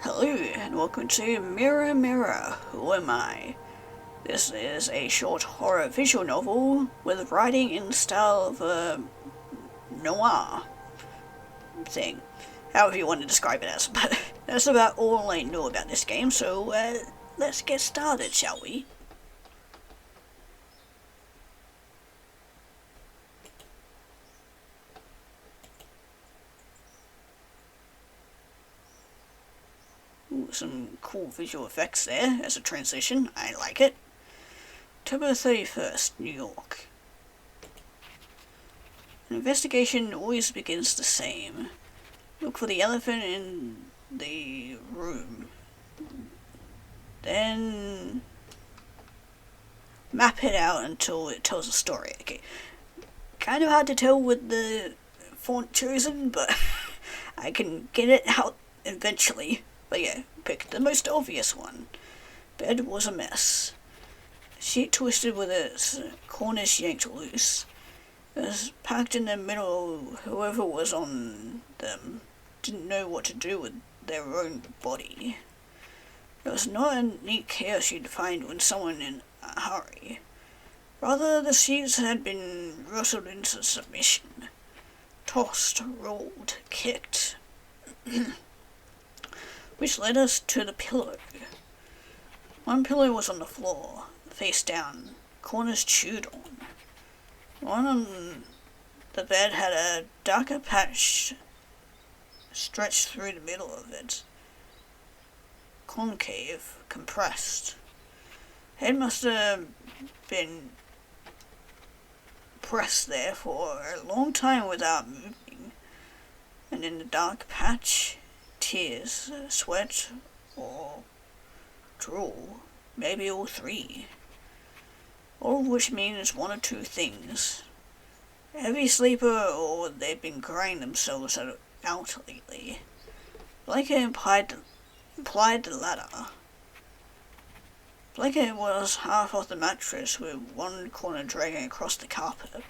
Hello, and welcome to Mirror Mirror, Who Am I? This is a short horror visual novel with writing in the style of a noir thing, however you want to describe it as, but that's about all I know about this game, so let's get started, shall we? Ooh, some cool visual effects there as a transition, I like it. October 31st, New York. An investigation always begins the same. Look for the elephant in the room. Then map it out until it tells a story. Okay, kind of hard to tell with the font chosen, but I can get it out eventually. But yeah, pick the most obvious one. Bed was a mess. Sheet twisted with its cornice yanked loose. It was packed in the middle. Whoever was on them didn't know what to do with their own body. It was not a neat chaos you'd find when someone in a hurry. Rather, the sheets had been wrestled into submission. Tossed, rolled, kicked. Which led us to the pillow. One pillow was on the floor, face down, corners chewed on. One on the bed had a darker patch stretched through the middle of it. Concave, compressed. Head must have been pressed there for a long time without moving. And in the dark patch, tears, sweat, or drool, maybe all three. All of which means one or two things. A heavy sleeper, or they've been crying themselves out lately. Blanket implied the latter. Blanket was half off the mattress with one corner dragging across the carpet.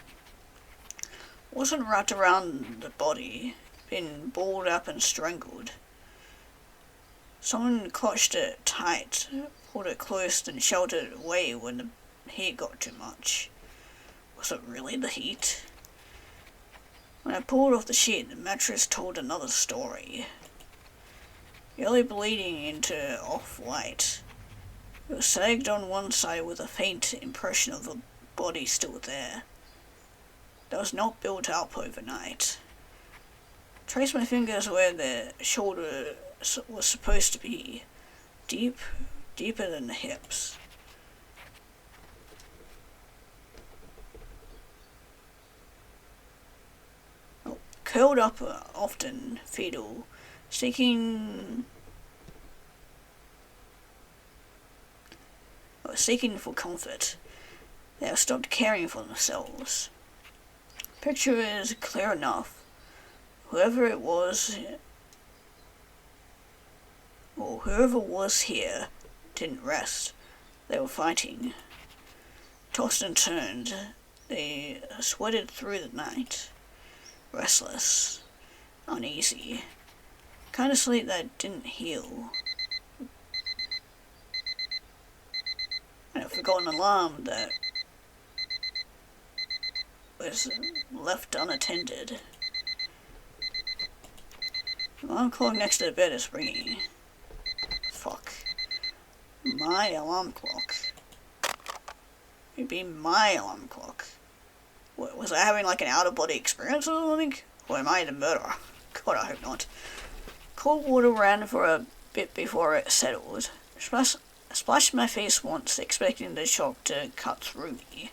Wasn't wrapped around the body, been balled up and strangled. Someone clutched it tight, pulled it close and sheltered it away when the heat got too much. Was it really the heat? When I pulled off the sheet, the mattress told another story. Yellow bleeding into off-white. It was sagged on one side with a faint impression of a body still there. That was not built up overnight. Traced my fingers where the shoulder was supposed to be. Deeper than the hips. Curled up often, fetal, seeking for comfort. They have stopped caring for themselves. Picture is clear enough. Whoever it was, or whoever was here, didn't rest. They were fighting. Tossed and turned. They sweated through the night. Restless. Uneasy. Kind of sleep that didn't heal. And a forgotten alarm that was left unattended. The alarm clock next to the bed is ringing. Fuck. My alarm clock. It'd be my alarm clock. What, was I having like an out-of-body experience or something? Or am I the murderer? God, I hope not. Cold water ran for a bit before it settled. Splashed my face once, expecting the shock to cut through me.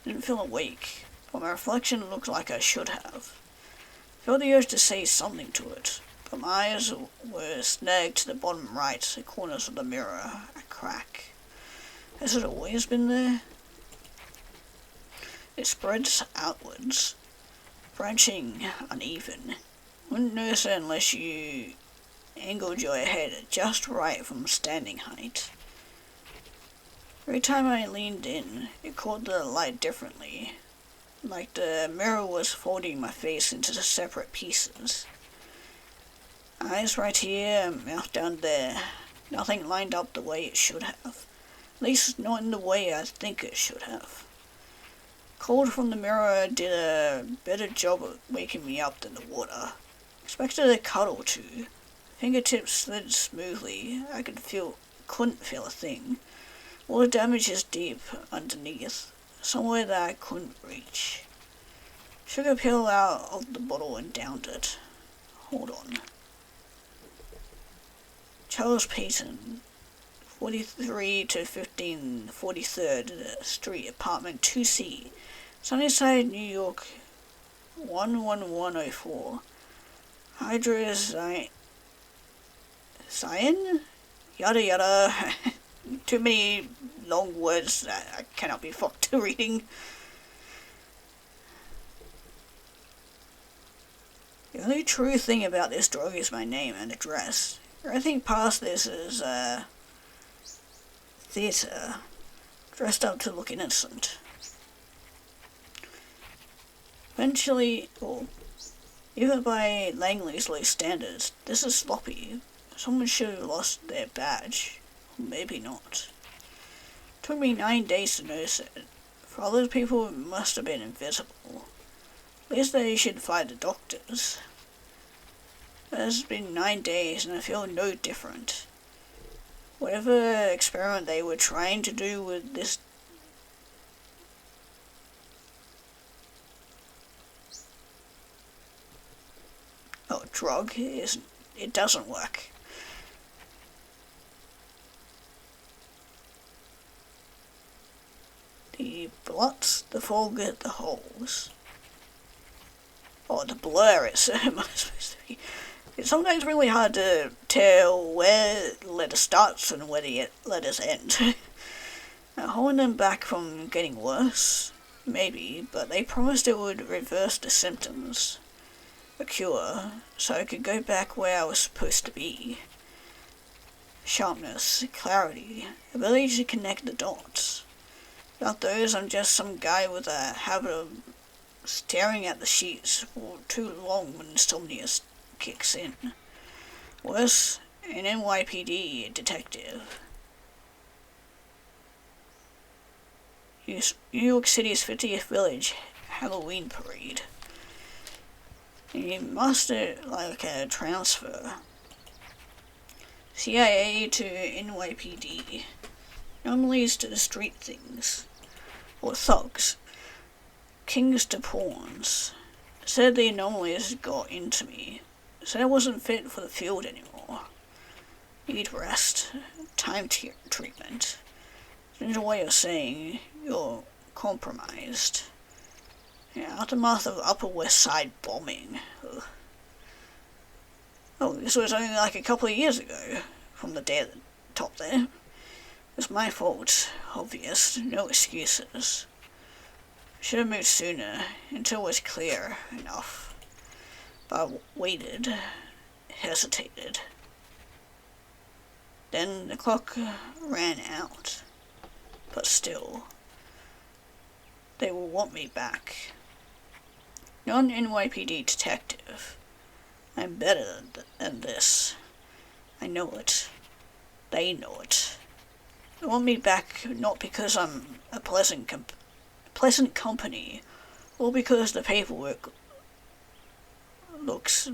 Didn't feel awake, but my reflection looked like I should have. Felt the urge to say something to it, but my eyes were snagged to the bottom right corners of the mirror, a crack. Has it always been there? It spreads outwards, branching uneven. Wouldn't notice it unless you angled your head just right from standing height. Every time I leaned in, it caught the light differently, like the mirror was folding my face into the separate pieces. Eyes right here, mouth down there. Nothing lined up the way it should have. At least not in the way I think it should have. Cold from the mirror did a better job of waking me up than the water. Expected a cut or two. Fingertips slid smoothly. I couldn't feel a thing. All the damage is deep underneath, somewhere that I couldn't reach. Shook a pill out of the bottle and downed it. Hold on. Charles Payton, 43 to 15 43rd Street, apartment 2C, Sunnyside, New York, 11104. Hydrazine? Yada yada. Too many long words that I cannot be fucked to reading. The only true thing about this drug is my name and address. Everything past this is, theatre. Dressed up to look innocent. Eventually, or even by Langley's low standards, this is sloppy. Someone should have lost their badge. Or maybe not. It took me 9 days to notice it. For other people, it must have been invisible. At least they should find the doctors. It has been 9 days and I feel no different. Whatever experiment they were trying to do with this drug it doesn't work. The blots, the fog, the holes. Oh, the blur is supposed to be. It's sometimes really hard to tell where the letter starts and where the letters end. Holding them back from getting worse, maybe, but they promised it would reverse the symptoms. A cure, so I could go back where I was supposed to be. Sharpness, clarity, ability to connect the dots. Without those, I'm just some guy with a habit of staring at the sheets for too long when insomnia kicks in. Worse, an NYPD detective. New York City's 50th Village Halloween Parade. You master like a transfer. CIA to NYPD. Anomalies to the street things. Or thugs. Kings to pawns. Said the anomalies got into me. Said I wasn't fit for the field anymore. Need rest. Time treatment. There's a way of saying you're compromised. Aftermath of Upper West Side bombing. Ugh. Oh, this was only like a couple of years ago. From the day at the top there. It was my fault. Obvious. No excuses. Should have moved sooner, until it was clear enough. But I waited. Hesitated. Then the clock ran out. But still, they will want me back. Non-NYPD detective. I'm better than this. I know it. They know it. They want me back not because I'm a pleasant company, or because the paperwork looks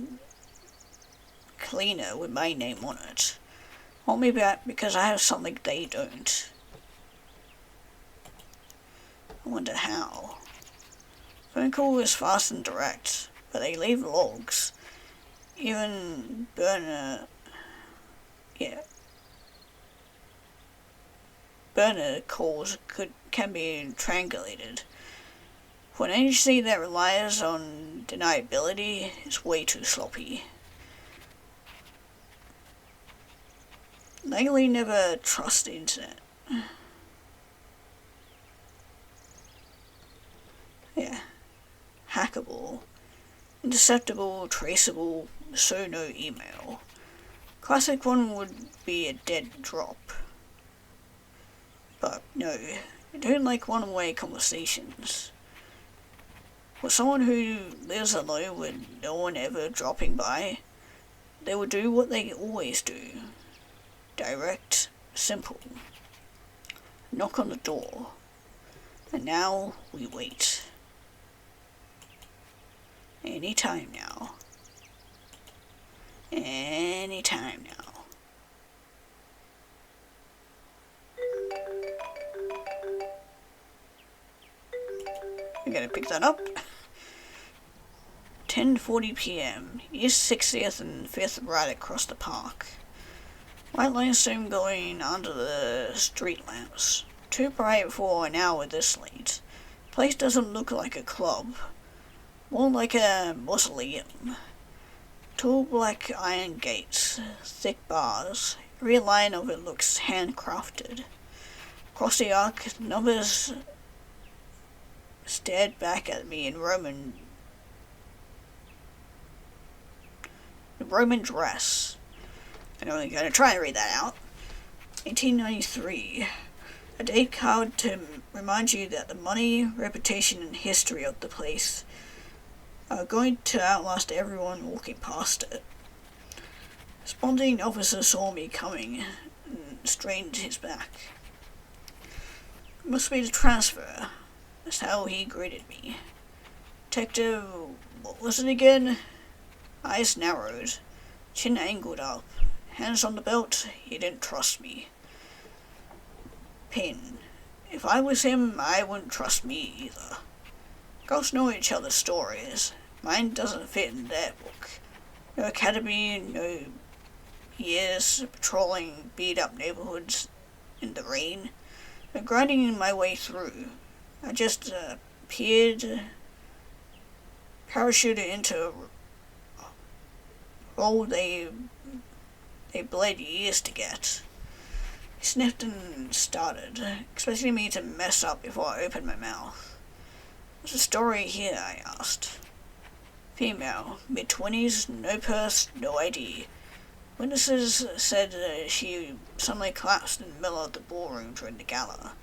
cleaner with my name on it. They want me back because I have something they don't. I wonder how. Phone call is fast and direct, but they leave logs. Even burner calls can be triangulated. For an agency that relies on deniability, it's way too sloppy. Langley never trust the internet. Yeah. Hackable. Interceptable, traceable, so no email. Classic one would be a dead drop. But no, I don't like one-way conversations. For someone who lives alone with no one ever dropping by, They would do what they always do. Direct, simple. Knock on the door. And now we wait. Any time now. Any time now. I gotta pick that up. 10:40 p.m. East 60th and 5th right across the park. White limestone going under the street lamps. Too bright for an hour this late. Place doesn't look like a club. More like a mausoleum. Tall black iron gates, thick bars. Every line of it looks handcrafted. Across the arc, numbers stared back at me in Roman dress. I'm only going to try and read that out. 1893. A date card to remind you that the money, reputation, and history of the place are going to outlast everyone walking past it. A responding officer saw me coming and strained his back. It must be the transfer. That's how he greeted me. Detective, what was it again? Eyes narrowed, chin angled up, hands on the belt. He didn't trust me. Pin. If I was him, I wouldn't trust me either. Girls know each other's stories. Mine doesn't fit in their book. No academy, no years patrolling beat-up neighborhoods in the rain. No grinding my way through. I just appeared, parachuted into a role they bled years to get. He sniffed and started, expecting me to mess up before I opened my mouth. What's the story here? I asked. Female, mid-20s, no purse, no ID. Witnesses said she suddenly collapsed in the middle of the ballroom during the gala.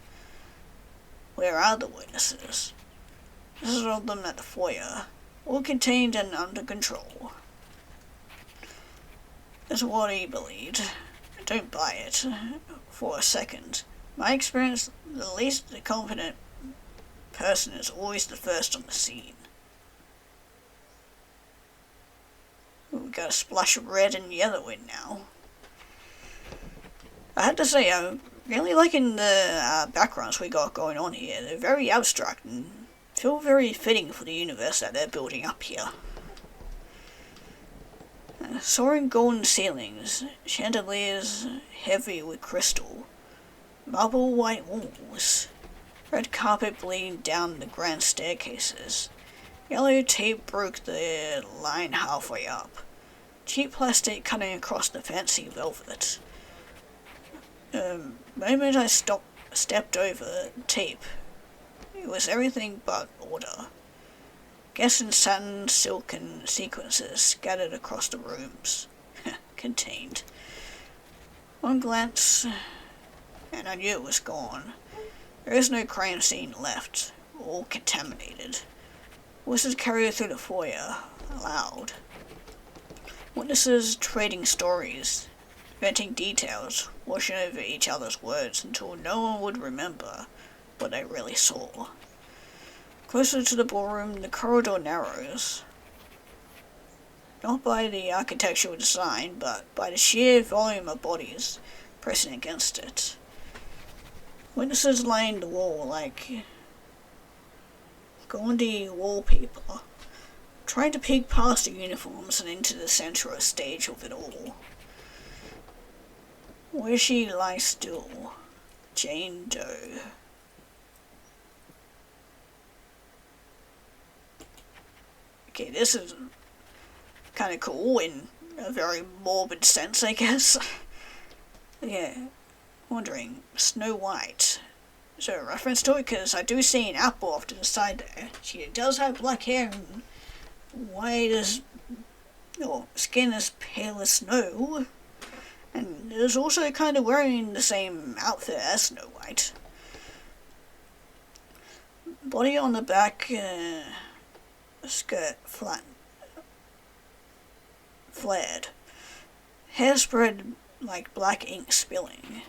Where are the witnesses? This is all of them at the foyer, all contained and under control. That's what he believed. I don't buy it for a second. My experience, the least competent person is always the first on the scene. We got a splash of red and yellow in now. I had to say, I'm really liking the backgrounds we got going on here. They're very abstract and feel very fitting for the universe that they're building up here. Soaring golden ceilings, chandeliers heavy with crystal, marble white walls, red carpet bleeding down the grand staircases. Yellow tape broke the line halfway up. Cheap plastic cutting across the fancy velvet. The moment I stepped over the tape, it was everything but order. Guess in satin, silk, and sequences scattered across the rooms. Contained. One glance, and I knew it was gone. There is no crime scene left, all contaminated. Voices carried through the foyer, loud. Witnesses trading stories, venting details, washing over each other's words until no one would remember what they really saw. Closer to the ballroom, the corridor narrows. Not by the architectural design, but by the sheer volume of bodies pressing against it. Witnesses lined the wall like gaudy wallpaper, trying to peek past the uniforms and into the central stage of it all. Where she lies still, Jane Doe. Okay, this is kind of cool in a very morbid sense, I guess. Yeah, wondering, Snow White. Is there a reference to it? Because I do see an apple off to the side there. She does have black hair and white as, or skin as pale as snow. And is also kind of wearing the same outfit as Snow White. Body on the back, skirt flared. Hair spread like black ink spilling.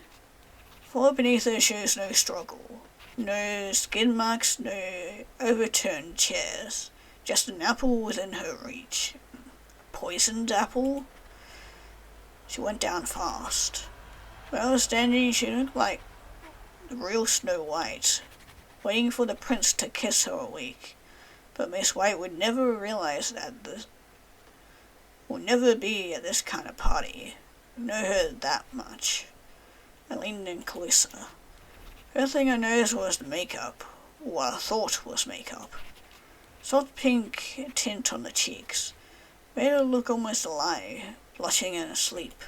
Floor beneath her shows no struggle. No skin marks, no overturned chairs. Just an apple within her reach. Poisoned apple? She went down fast. Where I was standing, she looked like the real Snow White, waiting for the prince to kiss her awake. But Miss White would never realize that this would never be at this kind of party. I know her that much. I leaned in closer. First thing I noticed was the makeup, or what I thought was makeup. Soft pink tint on the cheeks made her look almost alive, blushing and asleep.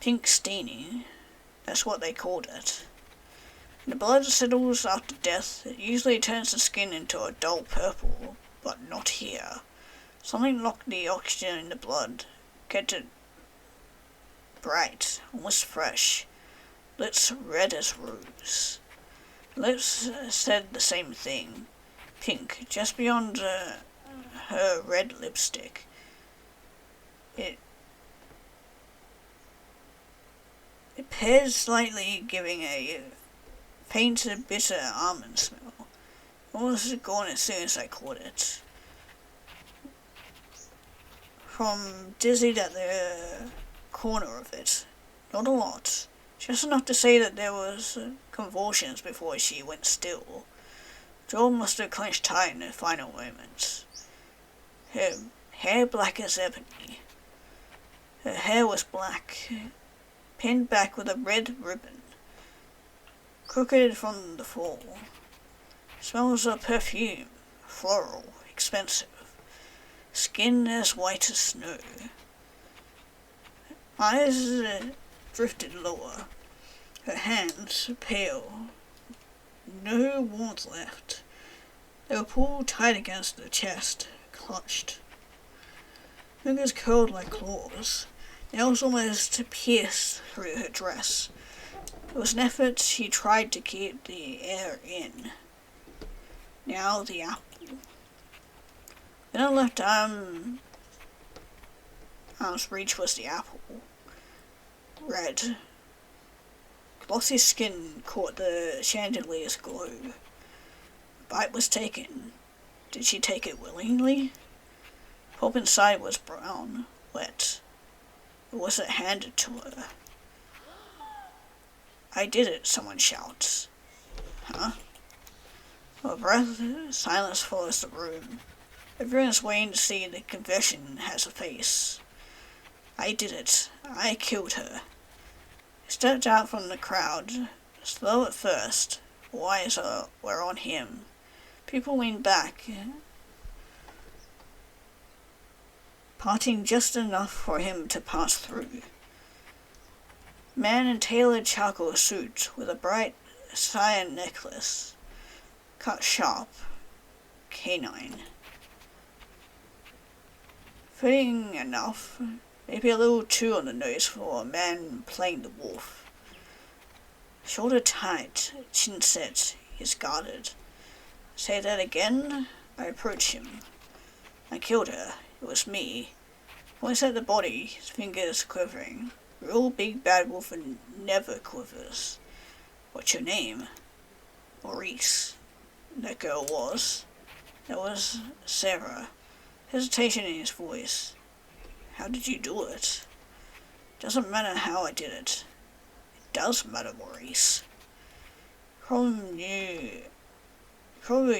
Pink staining, that's what they called it. When the blood settles after death, it usually turns the skin into a dull purple, but not here. Something locked the oxygen in the blood, kept it bright, almost fresh. Lips red as rose. Lips said the same thing. Pink, just beyond her red lipstick. It paired slightly, giving a faint, bitter almond smell. It was gone as soon as I caught it. From dizzied at the corner of it. Not a lot. Just enough to say that there was convulsions before she went still. Jaw must have clenched tight in the final moments. Her hair black as ebony. Her hair was black, pinned back with a red ribbon, crooked from the fall. Smells of perfume, floral, expensive. Skin as white as snow. Eyes drifted lower. Her hands pale. No warmth left. They were pulled tight against the chest, clutched. Fingers curled like claws. Nails almost pierced through her dress. It was an effort she tried to keep the air in. Now the apple. In her left arm's reach was the apple. Red. Glossy skin caught the chandelier's glow. A bite was taken. Did she take it willingly? Pulp inside was brown, wet. Or was it handed to her? I did it, someone shouts. Huh? A breath, silence follows the room. Everyone's waiting to see the confession has a face. I did it. I killed her. He stepped out from the crowd, slow at first. All eyes were on him. People leaned back, parting just enough for him to pass through. Man in tailored charcoal suit with a bright cyan necklace, cut sharp, canine. Fitting enough, maybe a little too on the nose for a man playing the wolf. Shoulder tight, chin set, he's guarded. Say that again? I approach him. I killed her. It was me. Points at the body, his fingers quivering. Real big bad wolf never quivers. What's your name? Maurice. That girl was. That was Sarah. Hesitation in his voice. How did you do it? Doesn't matter how I did it. It does matter, Maurice. Probably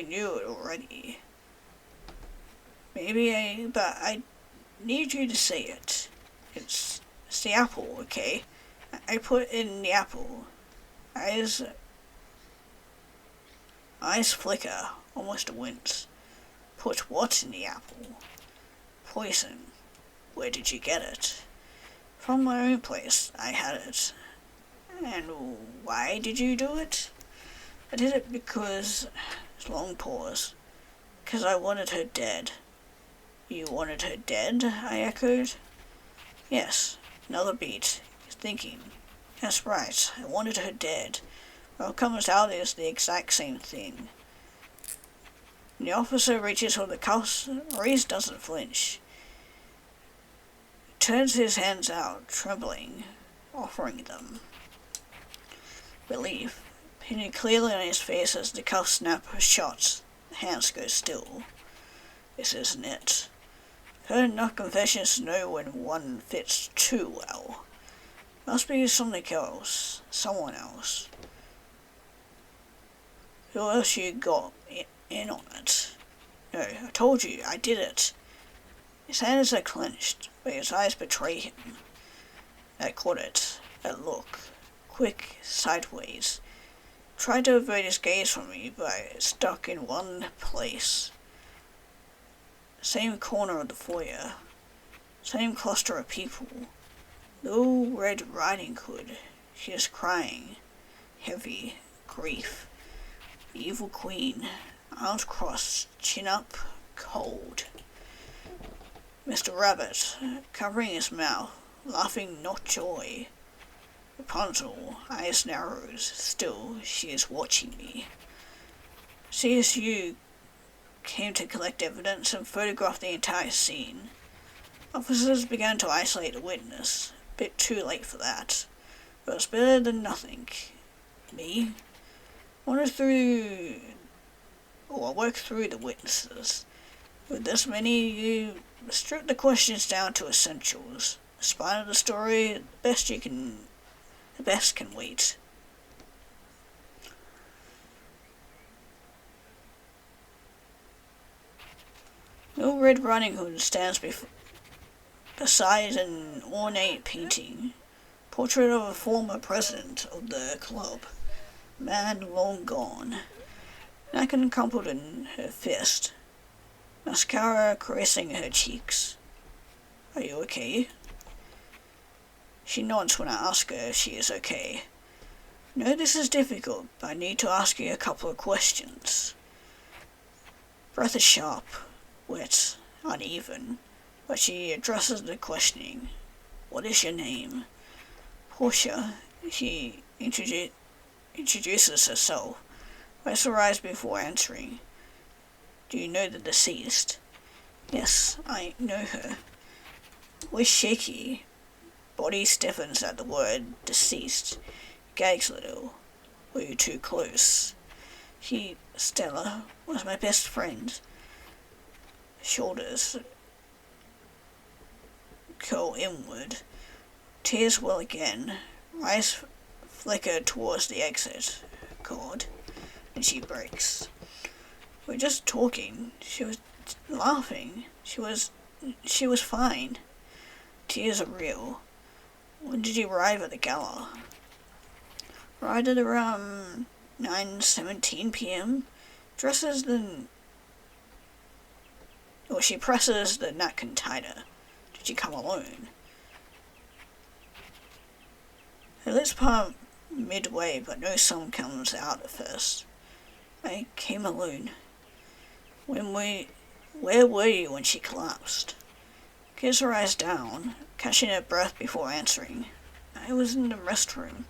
knew it already. But I need you to say it. It's the apple, okay? I put in the apple. Eyes flicker, almost a wince. Put what in the apple? Poison. Where did you get it? From my own place, I had it. And why did you do it? I did it because... Long pause. Because I wanted her dead. You wanted her dead? I echoed. Yes. Another beat. He's thinking. That's right. I wanted her dead. Well, it comes out is the exact same thing. When the officer reaches for the cuffs, Maurice doesn't flinch. He turns his hands out, trembling, offering them. Relief painted clearly on his face as the cuff snap shut. The hands go still. This isn't it. I've heard enough confessions to know when one fits too well. Must be something else. Someone else. Who else you got in on it? No, I told you, I did it. His hands are clenched, but his eyes betray him. I caught it. That look. Quick, sideways. Tried to avert his gaze from me, but I stuck in one place. Same corner of the foyer. Same cluster of people. Little Red Riding Hood. She is crying. Heavy. Grief. The evil queen. Arms crossed. Chin up. Cold. Mr. Rabbit, covering his mouth, laughing not joy. Rapunzel, eyes narrows. Still, she is watching me. CSU came to collect evidence and photograph the entire scene. Officers began to isolate the witness. A bit too late for that. But it's better than nothing. Me? I worked through the witnesses. With this many, you strip the questions down to essentials. The spine of the story, the best can wait. Little Red Riding Hood stands beside an ornate painting, portrait of a former president of the club, man long gone, neck encumbered in her fist, mascara caressing her cheeks. Are you okay? She nods when I ask her if she is okay. No, this is difficult, but I need to ask you a couple of questions. Breath is sharp, wet, uneven, but she addresses the questioning. What is your name? Portia. She introduces herself, wipes her eyes before answering. Do you know the deceased? Yes, I know her. Voice shaky. Body stiffens at the word deceased. Gags a little. Were you too close? Stella, was my best friend. Shoulders curl inward. Tears well again. Eyes flicker towards the exit. God. And she breaks. We're just talking. She was laughing. She was fine. Tears are real. When did you arrive at the gala? Arrived at around 9:17 p.m. She presses the napkin tighter. Did you come alone? Her lips part midway, but no sound comes out at first. I came alone. Where were you when she collapsed? Keeps her eyes down, catching her breath before answering. I was in the restroom.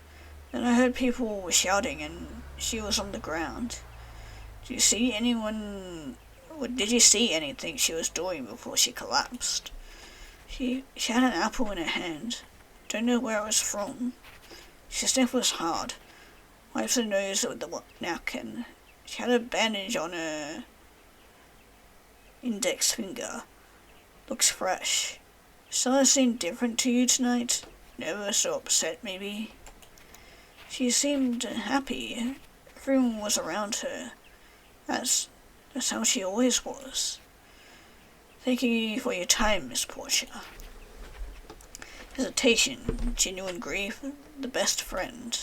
Then I heard people were shouting and she was on the ground. Did you see anything she was doing before she collapsed? She had an apple in her hand. Don't know where it was from. She sniffles hard. Wipes her nose with the napkin. She had a bandage on her index finger. Looks fresh. Stella seemed different to you tonight? Nervous or upset, maybe? She seemed happy. Everyone was around her. That's how she always was. Thank you for your time, Miss Portia. Hesitation, genuine grief, the best friend.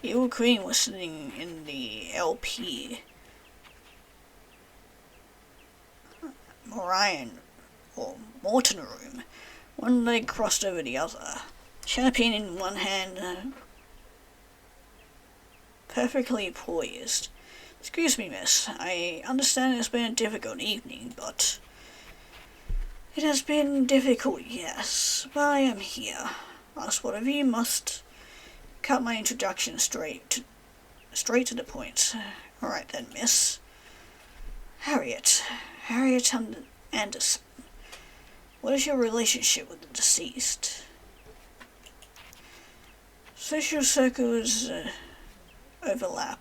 The Evil Queen was sitting in the LP. Morton room, one leg crossed over the other. Champagne in one hand, perfectly poised. Excuse me, miss. I understand it's been a difficult evening, but... It has been difficult, yes, but I am here. Ask whatever you must. Cut my introduction straight to the point. Alright then, miss. Harriet Anderson. What is your relationship with the deceased? Social circles overlap.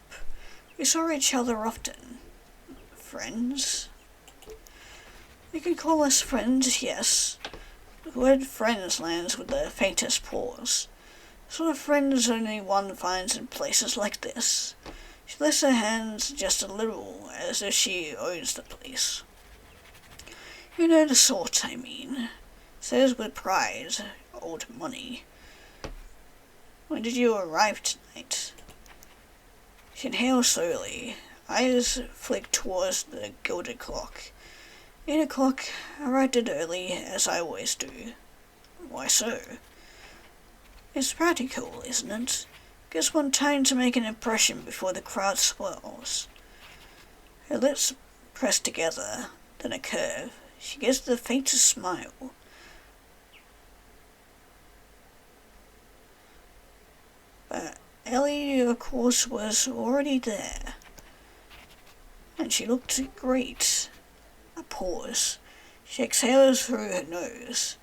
We saw each other often. Friends? We can call us friends, yes. The word friends lands with the faintest pause. Sort of friends only one finds in places like this. She lifts her hands just a little, as if she owns the place. You know the sort, I mean. Says with pride, old money. When did you arrive tonight? She inhales slowly. Eyes flick towards the gilded clock. 8 o'clock. Arrived it early, as I always do. Why so? It's practical, isn't it? Gives one time to make an impression before the crowd swells. Her lips press together, then a curve. She gives the faintest smile. But Ellie, of course, was already there. And she looked great. A pause. She exhales through her nose.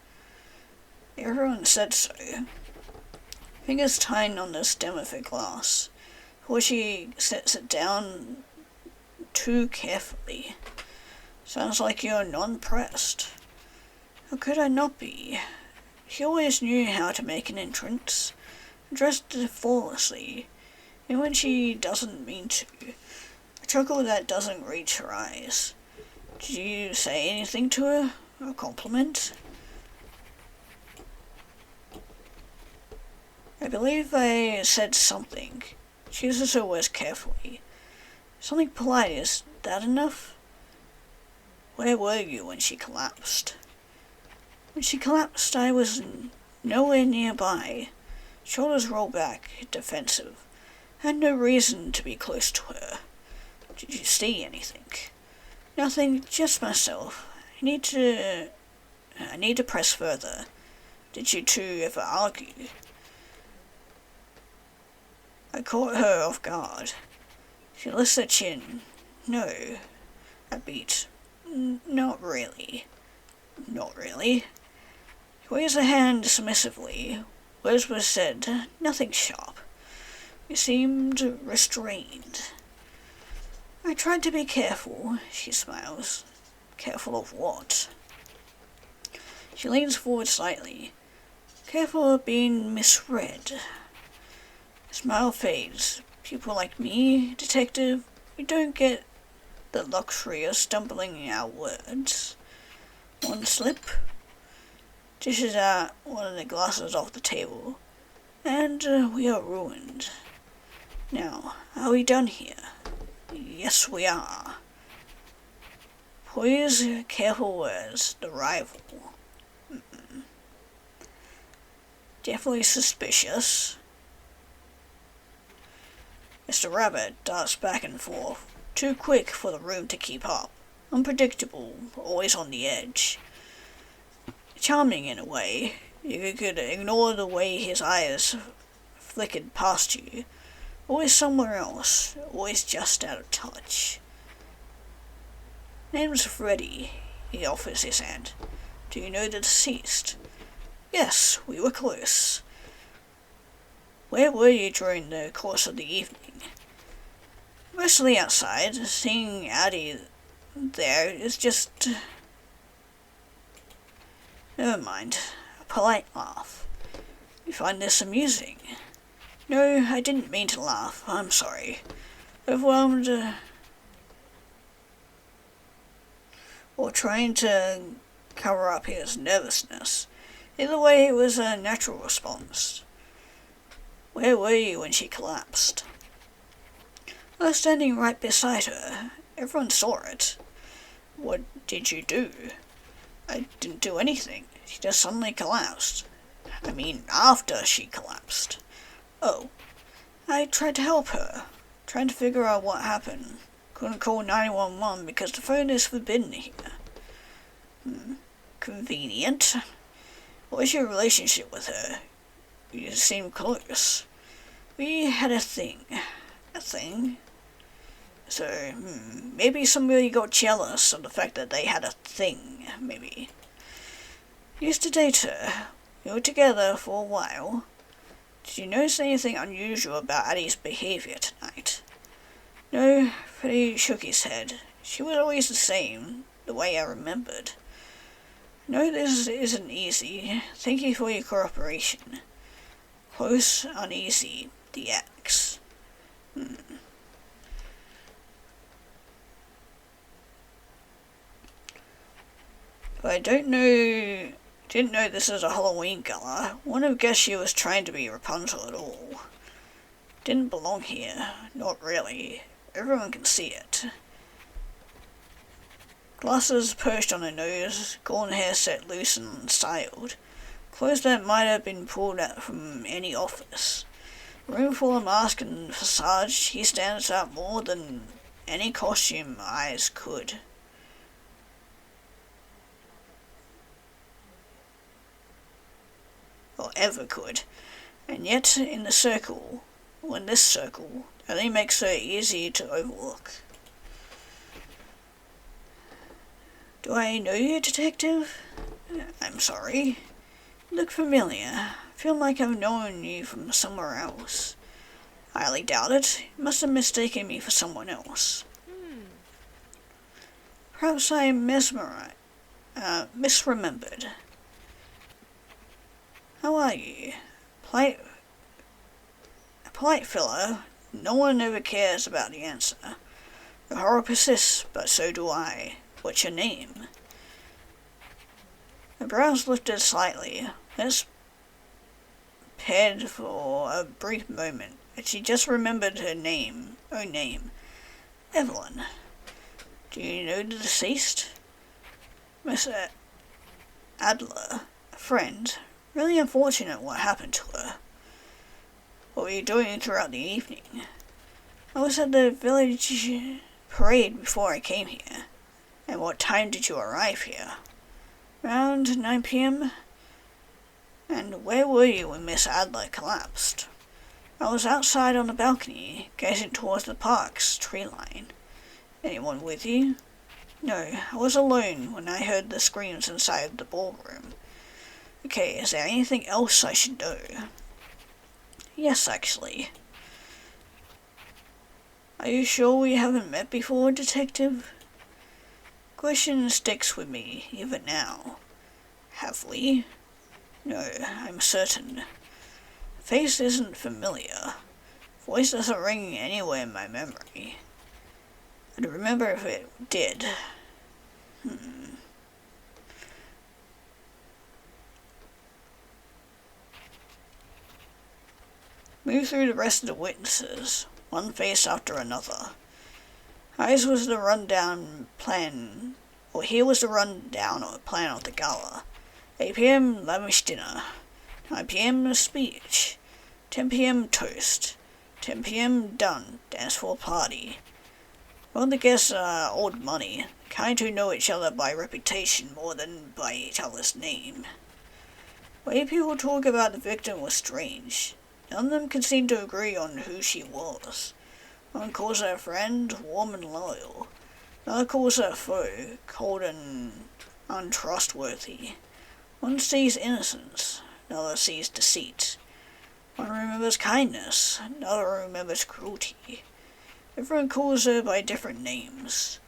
Everyone said so. Fingers tighten on the stem of her glass, before she sets it down too carefully. Sounds like you're nonplussed. How could I not be? She always knew how to make an entrance, dressed flawlessly, and when she doesn't mean to, a chuckle that doesn't reach her eyes. Did you say anything to her? A compliment? I believe I said something. She uses her words carefully. Something polite, is that enough? Where were you when she collapsed? When she collapsed, I was nowhere nearby. Shoulders rolled back, defensive. Had no reason to be close to her. Did you see anything? Nothing, just myself. I need to press further. Did you two ever argue? I caught her off guard. She lifts her chin. No. I beat. Not really. Not really. She waves her hand submissively. Words were said, nothing sharp. You seemed restrained. I tried to be careful, she smiles. Careful of what? She leans forward slightly. Careful of being misread. The smile fades. People like me, detective, we don't get the luxury of stumbling our words. One slip. Dishes out one of the glasses off the table. And we are ruined. Now, are we done here? Yes, we are. Please, careful words, the rival. Definitely suspicious. Mr. Rabbit darts back and forth, too quick for the room to keep up. Unpredictable, always on the edge. Charming in a way. You could ignore the way his eyes flickered past you. Always somewhere else, always just out of touch. Name's Freddy, he offers his hand. Do you know the deceased? Yes, we were close. Where were you during the course of the evening? Mostly outside. Seeing Addie there is just... Never mind. A polite laugh. You find this amusing? No, I didn't mean to laugh. I'm sorry. Overwhelmed... or trying to cover up his nervousness. Either way, it was a natural response. Where were you when she collapsed? I was standing right beside her. Everyone saw it. What did you do? I didn't do anything. She just suddenly collapsed. I mean, after she collapsed. Oh. I tried to help her. Trying to figure out what happened. Couldn't call 911 because the phone is forbidden here. Convenient. What was your relationship with her? You seemed close. We had a thing. A thing? So, maybe somebody got jealous of the fact that they had a thing, maybe. Used to date her. We were together for a while. Did you notice anything unusual about Addie's behaviour tonight? No, Freddie shook his head. She was always the same, the way I remembered. No, this isn't easy. Thank you for your cooperation. Close, uneasy, the X. But I didn't know this was a Halloween gala. Wouldn't have guessed she was trying to be Rapunzel at all. Didn't belong here. Not really. Everyone can see it. Glasses perched on her nose, golden hair set loose and styled. Clothes that might have been pulled out from any office. A room full of masks and facades, he stands out more than any costume eyes could. Or ever could. And yet, in this circle, only makes her easy to overlook. Do I know you, Detective? I'm sorry. You look familiar. Feel like I've known you from somewhere else. I highly doubt it. You must have mistaken me for someone else. Perhaps I misremembered. How are you? A polite fellow. No one ever cares about the answer. The horror persists, but so do I. What's your name? Her brows lifted slightly. Lips paired for a brief moment, and she just remembered her name. Own name. Evelyn. Do you know the deceased? Miss Adler. A friend. Really unfortunate what happened to her. What were you doing throughout the evening? I was at the village parade before I came here. And what time did you arrive here? Around 9 p.m. And where were you when Miss Adler collapsed? I was outside on the balcony, gazing towards the park's tree line. Anyone with you? No, I was alone when I heard the screams inside the ballroom. Okay, is there anything else I should know? Yes, actually. Are you sure we haven't met before, Detective? Question sticks with me, even now. Have we? No, I'm certain. Face isn't familiar. Voice doesn't ring anywhere in my memory. I'd remember if it did. Move through the rest of the witnesses, one face after another. Here was the rundown or plan of the gala. 8 p.m. lavish dinner. 9 p.m. speech. 10 p.m. toast. 10 p.m. done. Dance floor party. All the guests are old money, kind who know each other by reputation more than by each other's name. The way people talk about the victim was strange. None of them could seem to agree on who she was. One calls her a friend, warm and loyal. Another calls her a foe, cold and untrustworthy. One sees innocence, another sees deceit. One remembers kindness, another remembers cruelty. Everyone calls her by different names.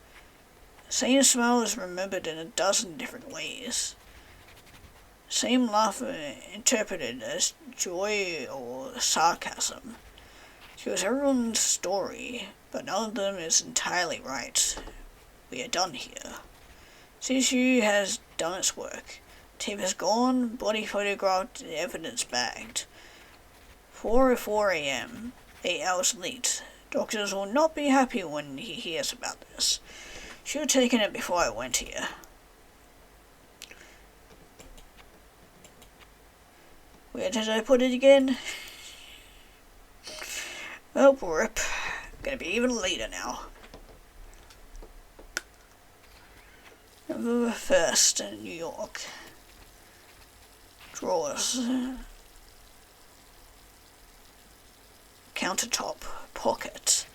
The same smile is remembered in a dozen different ways. Same laugh interpreted as joy or sarcasm. She was everyone's story, but none of them is entirely right. We are done here. CSU has done its work. Tape is gone, body photographed, evidence bagged. 4:04 a.m., 8 hours late. Doctors will not be happy when he hears about this. Should have taken it before I went here. Where did I put it again? Oh, rip. Gonna be even later now. November 1st in New York. Drawers. Countertop. Pocket.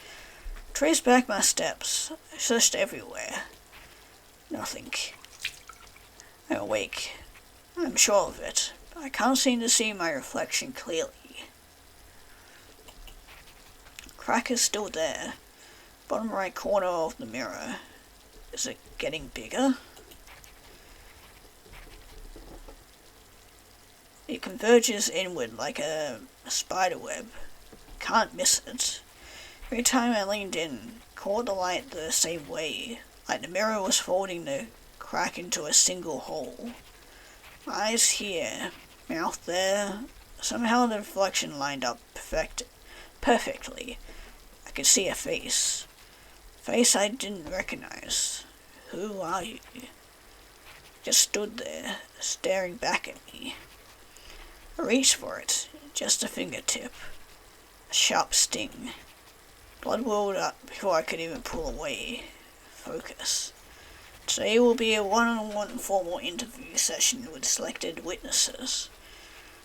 Trace back my steps. I searched everywhere. Nothing. I'm awake. I'm sure of it. But I can't seem to see my reflection clearly. Crack is still there. Bottom right corner of the mirror. Is it getting bigger? It converges inward like a spider web. Can't miss it. Every time I leaned in, caught the light the same way, like the mirror was folding the crack into a single hole. Eyes here, mouth there. Somehow the reflection lined up perfectly. I could see a face. Face I didn't recognize. Who are you? Just stood there, staring back at me. I reached for it, just a fingertip. A sharp sting. Blood welled up before I could even pull away. Focus. Today will be a one-on-one formal interview session with selected witnesses.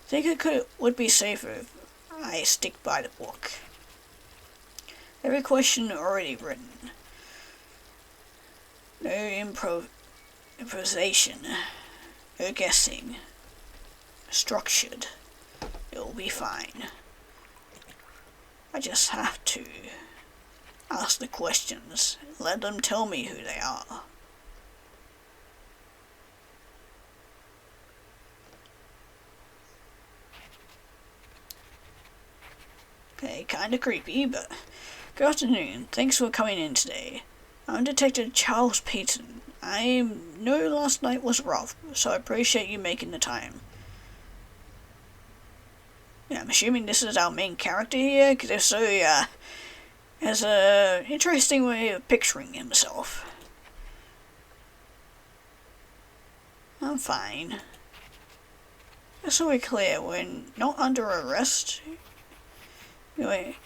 Think it would be safer if I stick by the book. Every question already written. No improvisation. No guessing. Structured. It'll be fine. I just have to ask the questions. Let them tell me who they are. Okay, kinda creepy, but good afternoon. Thanks for coming in today. I'm Detective Charles Peyton. I know last night was rough, so I appreciate you making the time. Yeah, I'm assuming this is our main character here, because if so, has a interesting way of picturing himself. I'm fine. Just so we're clear, we're not under arrest. Anyway.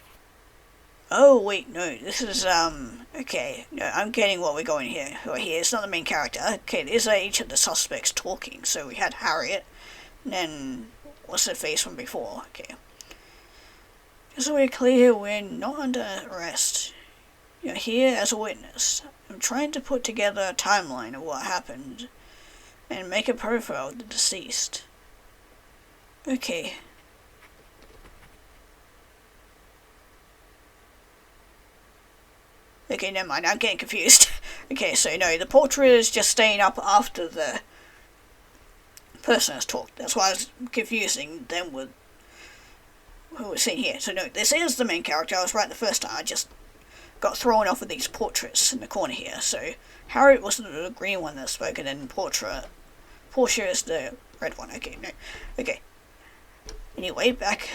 Oh, wait, no, this is, okay, no, I'm getting what we're going here. It's not the main character. Okay, these are each of the suspects talking. So we had Harriet, and then, what's her face from before? Okay. Just so we're clear, we're not under arrest. You're here as a witness. I'm trying to put together a timeline of what happened, and make a profile of the deceased. Okay. Okay, never mind, I'm getting confused. Okay, so no, the portrait is just staying up after the person has talked. That's why I was confusing them with who was seen here. So no, this is the main character. I was right the first time. I just got thrown off with these portraits in the corner here. So Harriet was the green one that spoke, and then Portia is the red one. Okay, no. Okay. Anyway, back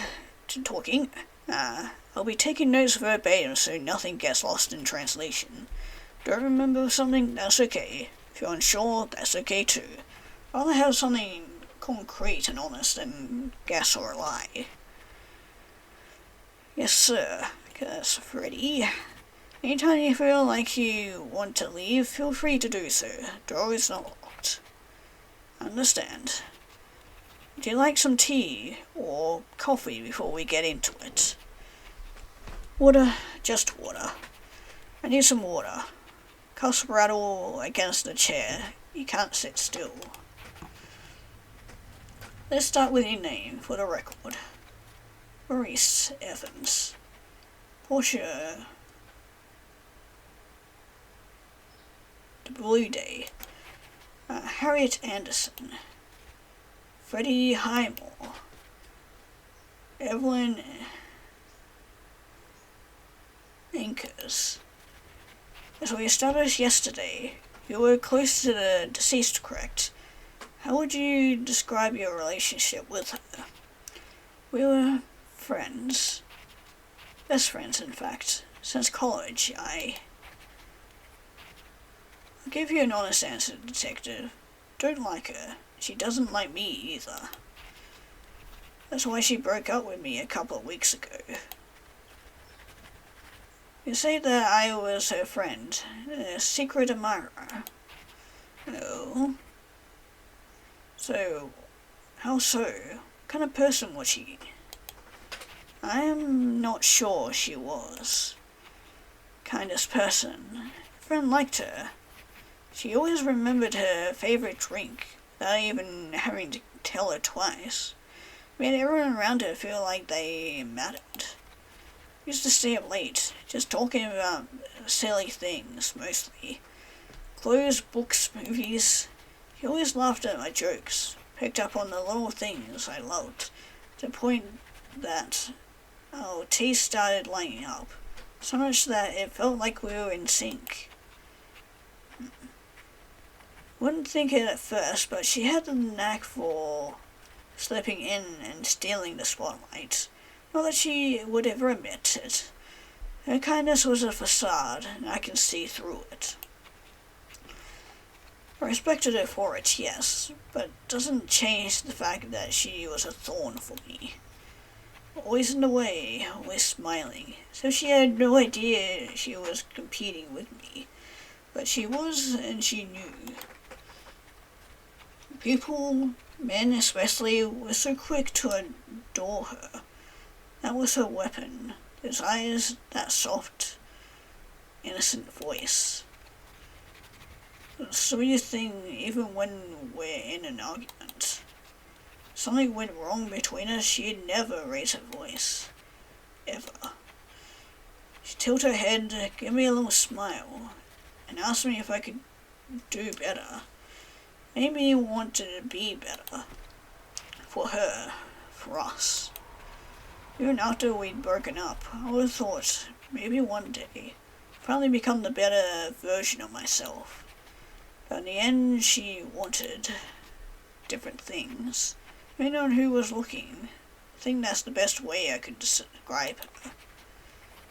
to talking. I'll be taking notes verbatim so nothing gets lost in translation. Don't remember something? That's okay. If you're unsure, that's okay too. I'd rather have something concrete and honest than guess or lie. Yes, sir. That's Freddy. Anytime you feel like you want to leave, feel free to do so. Door is not locked. Understand. Would you like some tea or coffee before we get into it? Water, just water. I need some water. Cuffs rattle against the chair. You can't sit still. Let's start with your name for the record. Maurice Evans. Portia. The Blue Day. Harriet Anderson. Freddie Highmore. Evelyn Anchors. As we established yesterday, you were close to the deceased, correct? How would you describe your relationship with her? We were friends. Best friends, in fact. Since college, I'll give you an honest answer, detective. Don't like her. She doesn't like me either. That's why she broke up with me a couple of weeks ago. You say that I was her friend, a secret admirer. No. So, how so? What kind of person was she? I am not sure she was. kindest person. Everyone liked her. She always remembered her favorite drink, without even having to tell her twice. Made everyone around her feel like they mattered. Used to stay up late, just talking about silly things, mostly. Clothes, books, movies. She always laughed at my jokes, picked up on the little things I loved, to the point that our teeth started lining up, so much that it felt like we were in sync. Wouldn't think it at first, but she had the knack for slipping in and stealing the spotlight. Not that she would ever admit it. Her kindness was a facade, and I can see through it. I respected her for it, yes, but doesn't change the fact that she was a thorn for me. Always in the way, always smiling, so she had no idea she was competing with me. But she was, and she knew. People, men especially, were so quick to adore her. That was her weapon. Those eyes, that soft, innocent voice. The sweetest thing, even when we're in an argument. Something went wrong between us, she'd never raise her voice. Ever. She'd tilt her head, give me a little smile, and ask me if I could do better. Made me want to be better. For her. For us. Even after we'd broken up, I would have thought, maybe one day, finally become the better version of myself. But in the end, she wanted different things. Depending on who was looking, I think that's the best way I could describe her.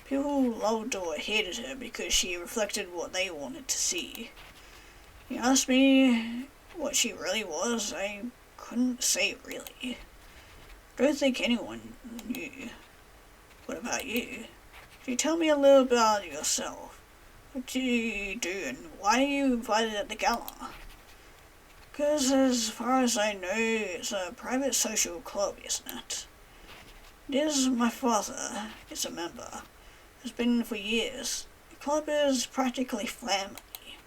People loved or hated her because she reflected what they wanted to see. You asked me what she really was, I couldn't say really. I don't think anyone knew. What about you? Could you tell me a little about yourself? What do you do and why are you invited at the gala? Because as far as I know, it's a private social club, isn't it? It is. My father is a member. Has been for years. The club is practically family.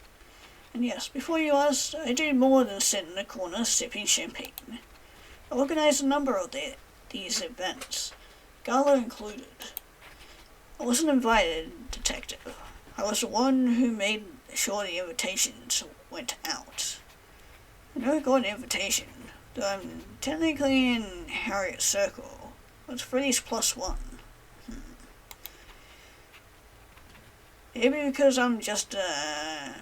And yes, before you asked, I do more than sit in a corner sipping champagne. I organize a number of these events, gala included. I wasn't invited, detective. I was the one who made sure the invitations went out. I never got an invitation, though I'm technically in Harriet's circle. It's Freddy's +1. Maybe because I'm just a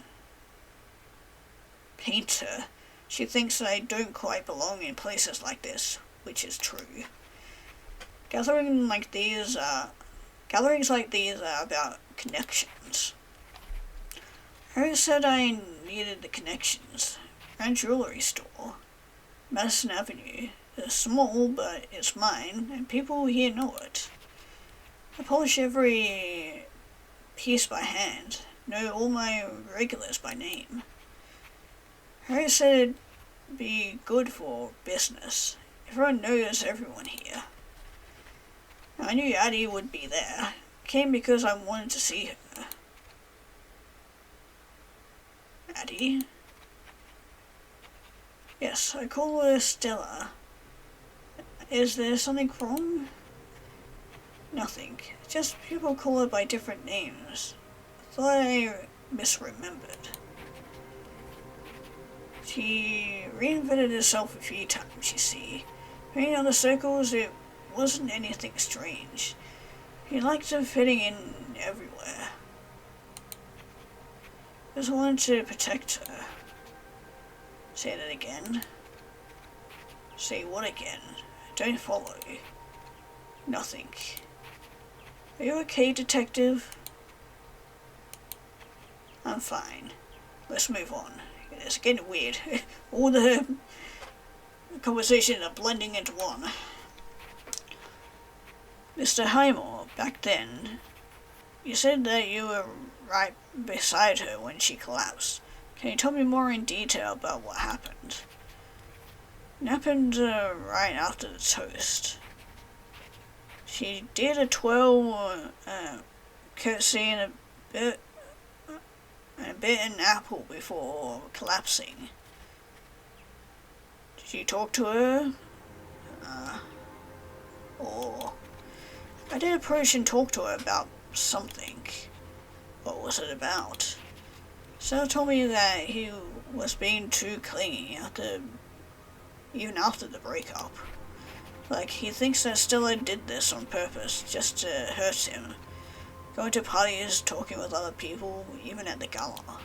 painter, she thinks that I don't quite belong in places like this, which is true. Gatherings like these are about connections. Harriet said I needed the connections. Ran a jewelry store, Madison Avenue. It's small, but it's mine, and people here know it. I polish every piece by hand, know all my regulars by name. Harriet said it'd be good for business. Everyone knows everyone here. I knew Addie would be there. Came because I wanted to see her. Addie? Yes, I call her Stella. Is there something wrong? Nothing. Just people call her by different names. Thought I misremembered. She reinvented herself a few times, you see. In other circles, it wasn't anything strange. He liked her fitting in everywhere. Just wanted to protect her. Say that again. Say what again? Don't follow. Nothing. Are you okay, detective? I'm fine. Let's move on. It's getting weird. All the conversations are blending into one. Mr. Highmore, back then, you said that you were right beside her when she collapsed. Can you tell me more in detail about what happened? It happened right after the toast. She did a twirl, curtsy, and a bit and bit an apple before collapsing. Did you talk to her? Or I did approach and talk to her about something. What was it about? Stella told me that he was being too clingy even after the breakup. Like, he thinks that Stella did this on purpose, just to hurt him. Going to parties, talking with other people, even at the gala.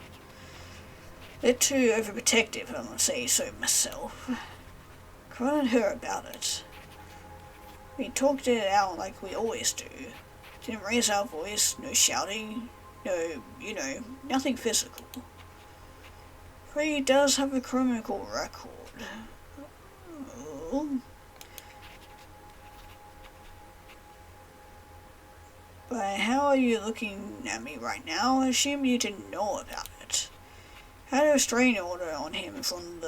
Bit too overprotective, if I must say so myself. Confronted her about it. We talked it out like we always do. Didn't raise our voice, no shouting, no, nothing physical. Freddie does have a criminal record. Oh. But how are you looking at me right now? I assume you didn't know about it. Had a restraining order on him from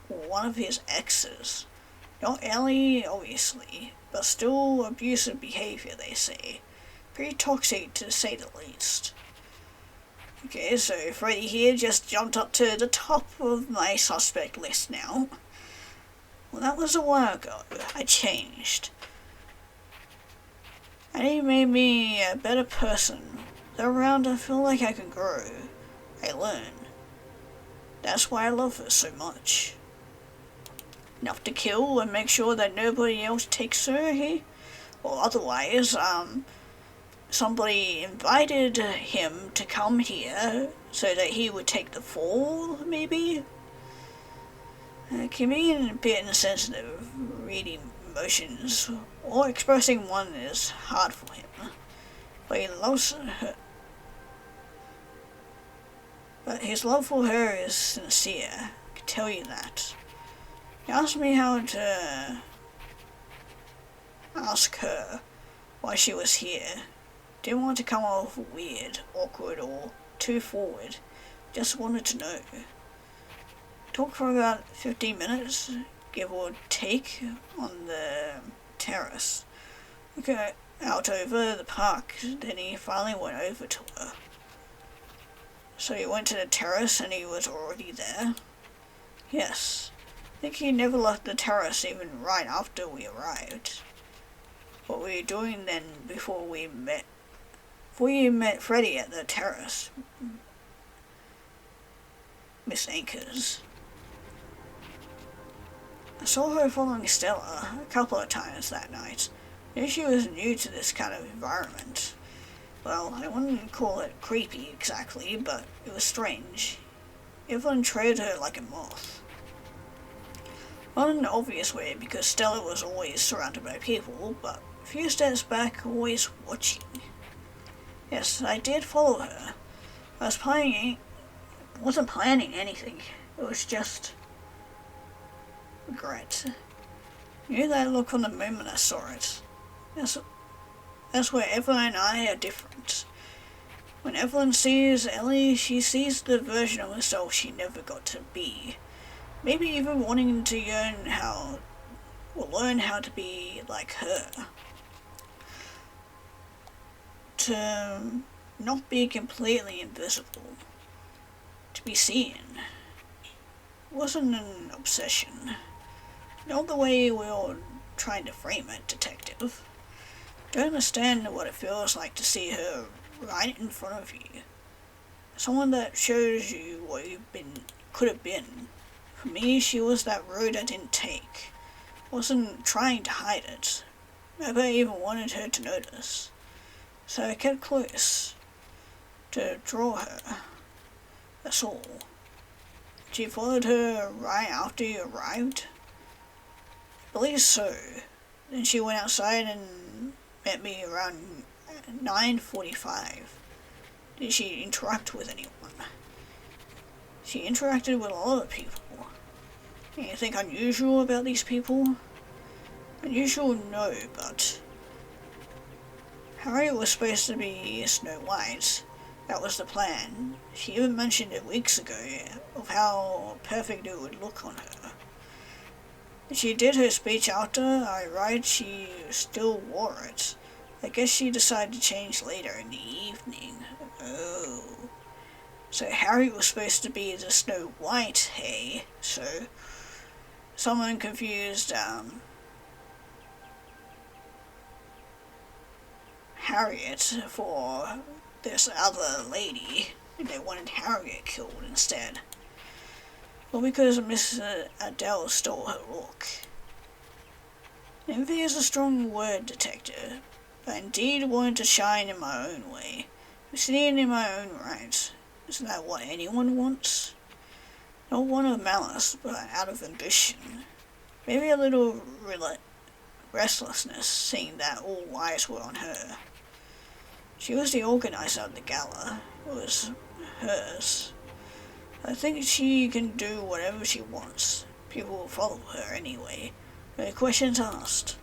one of his exes. Not Ellie, obviously, but still abusive behavior, they say. Pretty toxic, to say the least. Okay, so Freddy here just jumped up to the top of my suspect list now. Well, that was a while ago. I changed. And he made me a better person. Though around I feel like I can grow. I learn. That's why I love her so much. Enough to kill and make sure that nobody else takes her here? Or otherwise, somebody invited him to come here so that he would take the fall, maybe? Can be a bit insensitive, reading emotions, or expressing one is hard for him. But he loves her. But his love for her is sincere, I can tell you that. He asked me how to ask her why she was here. Didn't want to come off weird, awkward, or too forward. Just wanted to know. Talked for about 15 minutes, give or take, on the terrace. We got out over the park, then he finally went over to her. So he went to the terrace and he was already there? Yes. I think he never left the terrace even right after we arrived. What were you doing then before we met? Before you met Freddy at the terrace? Miss Anchors. I saw her following Stella a couple of times that night. Knew she was new to this kind of environment. Well, I wouldn't call it creepy exactly, but it was strange. Evelyn trailed her like a moth. Not in an obvious way, because Stella was always surrounded by people, but a few steps back, always watching. Yes, I did follow her. I wasn't planning anything. It was just regret. Knew that look from the moment I saw it. That's where Evelyn and I are different. When Evelyn sees Ellie, she sees the version of herself she never got to be. Maybe even wanting to learn how to be like her. To not be completely invisible. To be seen. It wasn't an obsession. Not the way we were trying to frame it, detective. Don't understand what it feels like to see her right in front of you. Someone that shows you what could have been. For me, she was that road I didn't take. Wasn't trying to hide it. Never even wanted her to notice. So I kept close. To draw her. That's all. She followed her right after you arrived? I believe so. Then she went outside and met me around 9:45. Did she interact with anyone? She interacted with a lot of people. Anything unusual about these people? Unusual, no, but Harriet was supposed to be Snow White. That was the plan. She even mentioned it weeks ago of how perfect it would look on her. She did her speech after I arrived. She still wore it. I guess she decided to change later in the evening. Oh. So Harry was supposed to be the Snow White, hey? So, someone confused, Harriet for this other lady, and they wanted Harriet killed instead. Well, because Miss Adele stole her look. Envy is a strong word, detective, but I indeed wanted to shine in my own way, succeed in my own right. Isn't that what anyone wants? Not one of malice, but out of ambition. Maybe a little restlessness, seeing that all eyes were on her. She was the organizer of the gala. It was hers. I think she can do whatever she wants. People will follow her anyway. No questions asked.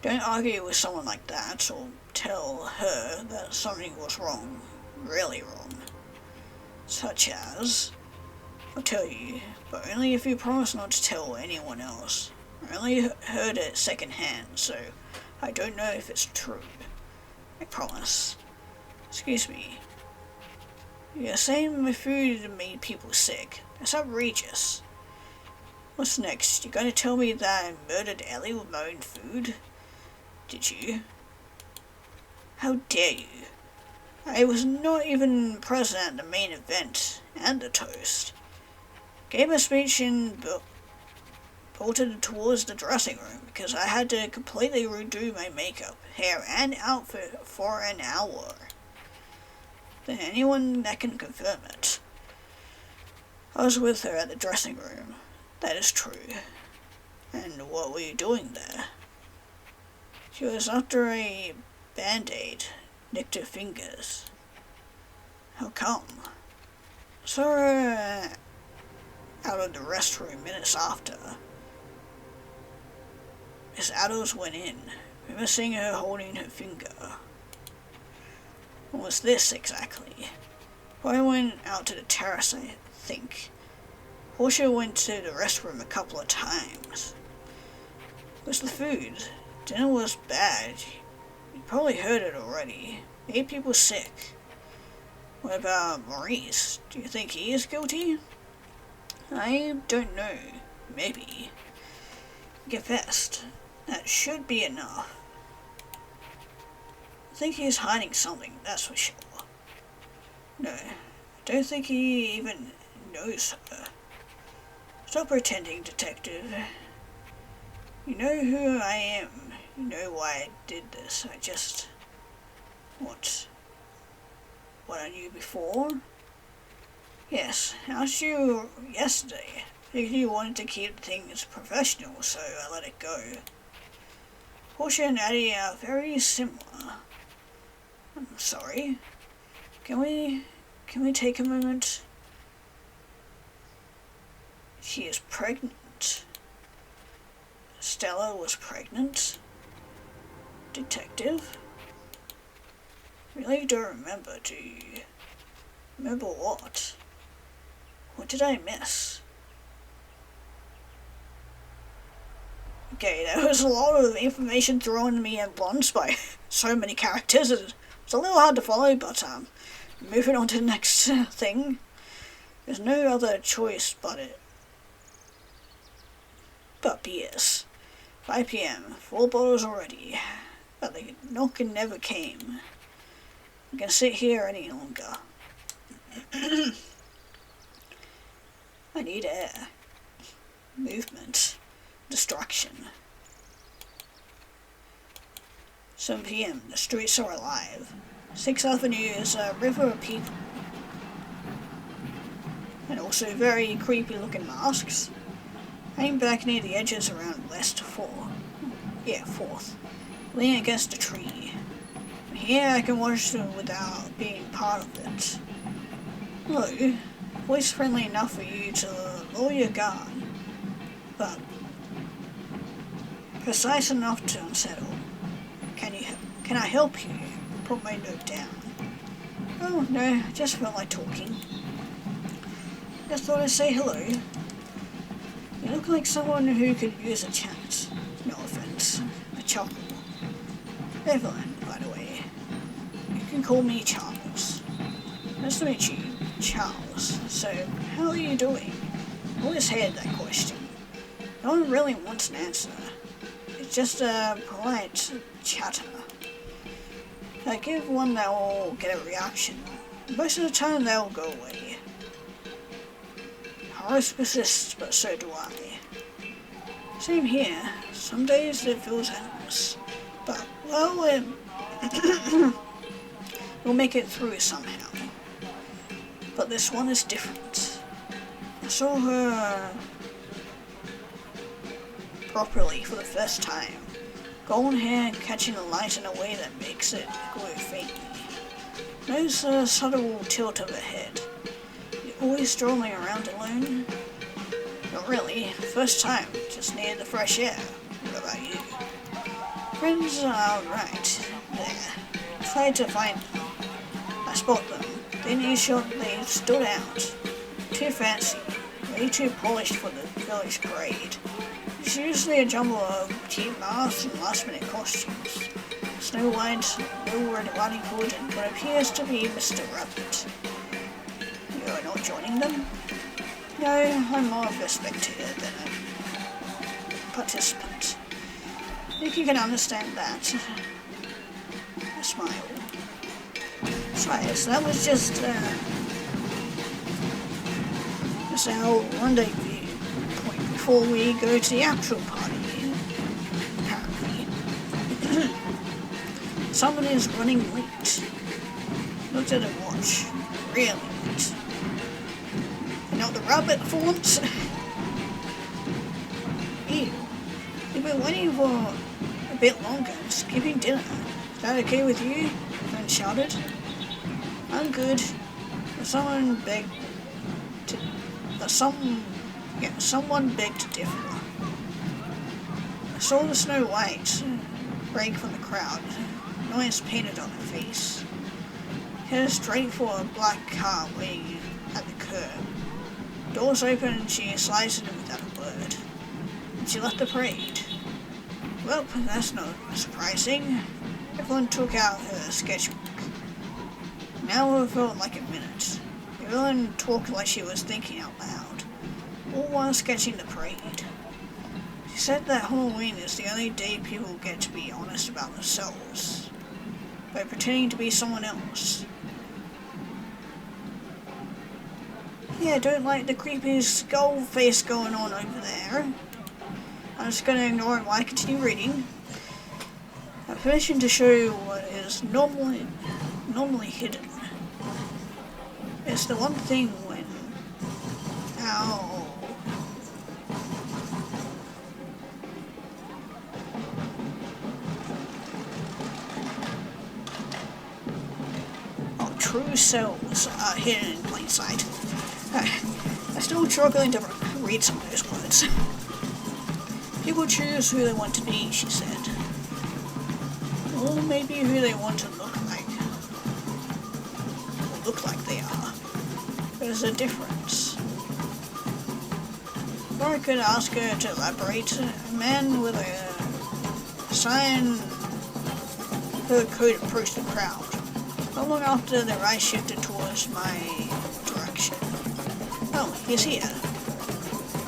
Don't argue with someone like that, or tell her that something was wrong. Really wrong. Such as... I'll tell you, but only if you promise not to tell anyone else. I only heard it secondhand, so I don't know if it's true. I promise. Excuse me. You're saying my food made people sick. That's outrageous. What's next? You're gonna tell me that I murdered Ellie with my own food? Did you? How dare you? I was not even present at the main event and the toast. Gave a speech and bolted towards the dressing room because I had to completely redo my makeup, hair, and outfit for an hour. Then anyone that can confirm it. I was with her at the dressing room. That is true. And what were you doing there? She was after a band-aid, nicked her fingers. How come? Saw her out of the restroom minutes after. Miss Adams went in, remember seeing her holding her finger. What was this exactly? I went out to the terrace, I think. Portia went to the restroom a couple of times. It was the food. Dinner was bad. You probably heard it already. Made people sick. What about Maurice? Do you think he is guilty? I don't know. Maybe. He confessed. That should be enough. I think he is hiding something, that's for sure. No, I don't think he even knows her. Stop pretending, detective. You know who I am. You know why I did this. I just... What I knew before? Yes, I asked you yesterday. Figured you wanted to keep things professional, so I let it go. Portia and Addie are very similar. I'm sorry. Can we take a moment? She is pregnant. Stella was pregnant. Detective? Really don't remember, do you? Remember what? What did I miss? Okay, there was a lot of information thrown at me at once by so many characters. It's a little hard to follow, but moving on to the next thing. There's no other choice but it. But beers. 5 PM, 4 bottles already. But the knocking never came. I can sit here any longer. I need air. Movement. Distraction. 7 PM, the streets are alive. 6th Avenue is a river of people. And also very creepy looking masks. Hanging back near the edges around West 4th. Leaning against a tree. From here I can watch them without being part of it. Hello. Voice friendly enough for you to lower your guard. But precise enough to unsettle. Can I help you? Put my note down. Oh no, I just felt like talking. Just thought I'd say hello. You look like someone who could use a chat. No offense. A chuckle. Evelyn, by the way. You can call me Charles. Nice to meet you, Charles. So, how are you doing? I always had that question. No one really wants an answer. It's just a polite chatter. I give one that will get a reaction. Most of the time they'll go away. Horace persists, but so do I. Same here. Some days it feels endless. But, well, we'll make it through somehow. But this one is different. I saw her properly for the first time. Golden hair catching the light in a way that makes it glow faintly. Notice a subtle tilt of her head. You're always strolling around alone? Not really. First time, just near the fresh air. What about you? Friends are right. There. Tried to find them. I spot them. Then they stood out. Too fancy. Way too polished for the village parade. It's usually a jumble of cheap masks and last-minute costumes. Snow White, Little Red Riding Hood, and what appears to be Mr. Rabbit. You're not joining them? No, I'm more of a spectator than a participant. I think you can understand that. I smile. Right, so that was just our rendezvous point before we go to the actual party, apparently. Someone is running late. Looked at a watch. Really late. And not the rabbit for once. Ew. We've been waiting for a bit longer, skipping dinner. Is that okay with you? Friend shouted. I'm good. Someone begged to differ. I saw the Snow White break from the crowd, noise painted on her face. Headed straight for a black car waiting at the curb. Doors open and she slides in without a word. And she left the parade. Well, that's not surprising. Everyone took out her sketchbook. Now it felt like a minute. Everyone talked like she was thinking out loud, all while sketching the parade. She said that Halloween is the only day people get to be honest about themselves, by pretending to be someone else. Yeah, I don't like the creepy skull face going on over there. I'm just gonna ignore it while I continue reading. I have permission to show you what is normally hidden. It's the one thing when... Ow. Oh, true selves are hidden in plain sight. I'm still struggling to read some of those words. People choose who they want to be, she said. Or maybe who they want to look like. Or look like they are. There's a difference. Or I could ask her to elaborate. A man with a sign her coat approached the crowd. Not long after, their eyes shifted towards my direction. Oh, he's here.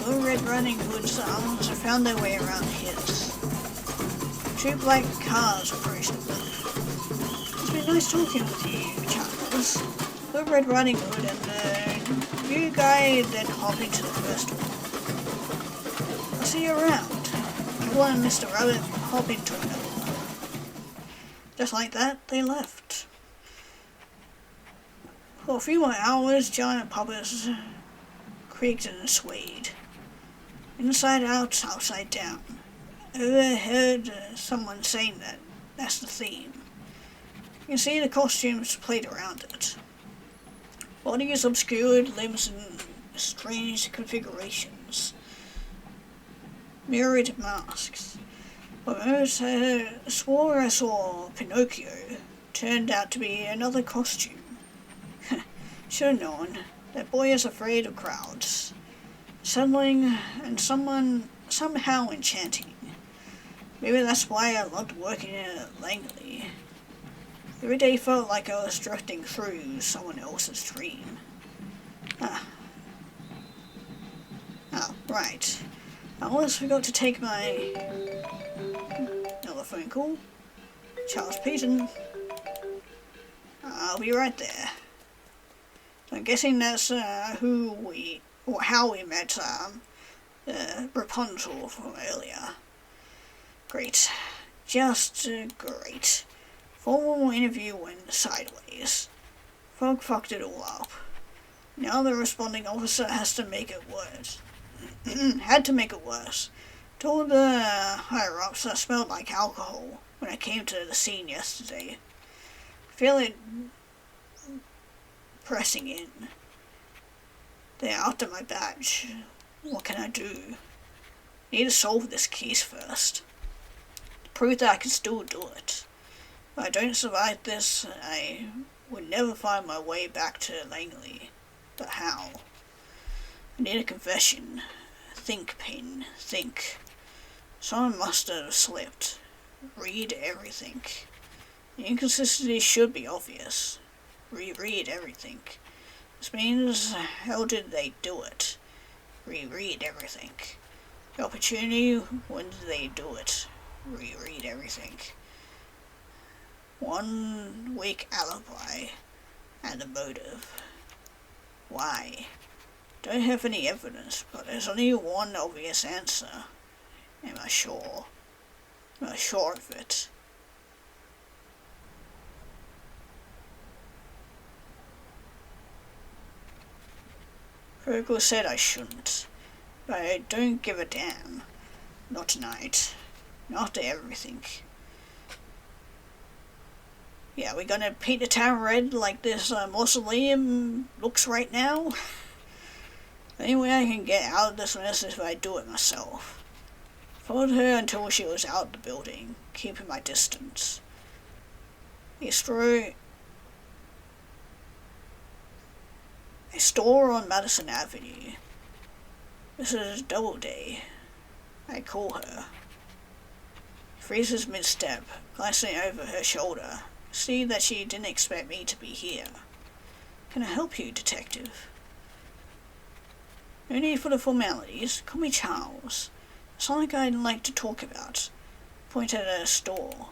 Little Red Riding Hood's arms found their way around his. Two black cars approached them. It's been nice talking with you, Charles. Little Red Riding Hood and the new guy then hop into the first one. I'll see you around. Everyone and Mr. Rabbit hop into another one. Just like that, they left. For a few more hours, giant puppets creaked and swayed. Inside out, outside down. I overheard someone saying that that's the theme. You can see the costumes played around it. Bodies obscured, limbs in strange configurations. Mirrored masks. But I swore I saw Pinocchio. Turned out to be another costume. Should have known. That boy is afraid of crowds. Settling and somehow enchanting. Maybe that's why I loved working at Langley. Every day felt like I was drifting through someone else's dream. Ah. Oh, right. I almost forgot to take my... Another phone call. Charles Peyton. I'll be right there. I'm guessing that's who we... or how we met Rapunzel from earlier. Great. Just great. Formal interview went sideways. Fog fucked it all up. Now the responding officer has to make it worse. Had to make it worse. Told the higher-ups I smelled like alcohol when I came to the scene yesterday. Feel it pressing in. They're after my badge. What can I do? Need to solve this case first. Prove that I can still do it. If I don't survive this, I would never find my way back to Langley. But how? I need a confession. Think, Payne, think. Someone must have slipped. Read everything. The inconsistency should be obvious. Reread everything. This means, how did they do it? Reread everything. The opportunity, when did they do it? Reread everything. 1 week alibi, and a motive. Why? Don't have any evidence, but there's only one obvious answer. Am I sure? Am I sure of it? Protocol said I shouldn't, but I don't give a damn. Not tonight. Not after everything. Yeah, we're gonna paint the town red like this mausoleum looks right now? The only way I can get out of this mess is if I do it myself. Followed her until she was out of the building, keeping my distance. A store on Madison Avenue. This is Doubleday. I call her. Freezes mid-step, glancing over her shoulder. See that she didn't expect me to be here. Can I help you, detective? No need for the formalities. Call me Charles. Something I'd like to talk about. Point at a store.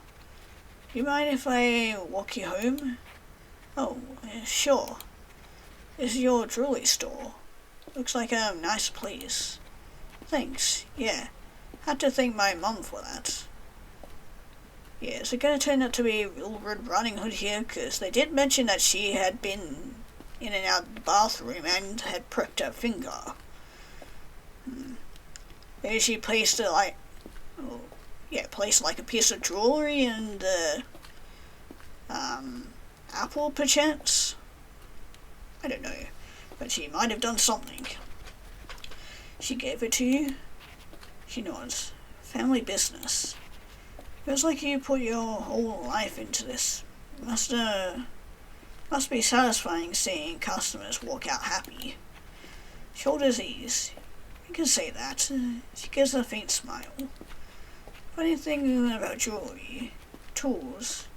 Do you mind if I walk you home? Oh, sure. This is your jewelry store. Looks like a nice place. Thanks, yeah. Had to thank my mum for that. Yeah, is it going to turn out to be Real Red Riding Hood here? Because they did mention that she had been in and out of the bathroom and had pricked her finger. Maybe she placed it like... Oh, yeah, placed like a piece of jewelry in the... apple, perchance? I don't know. But she might have done something. She gave it to you? She nods. Family business. Feels like you put your whole life into this. Must be satisfying seeing customers walk out happy. Shoulders ease. You can say that. She gives a faint smile. Funny thing about jewelry. Tools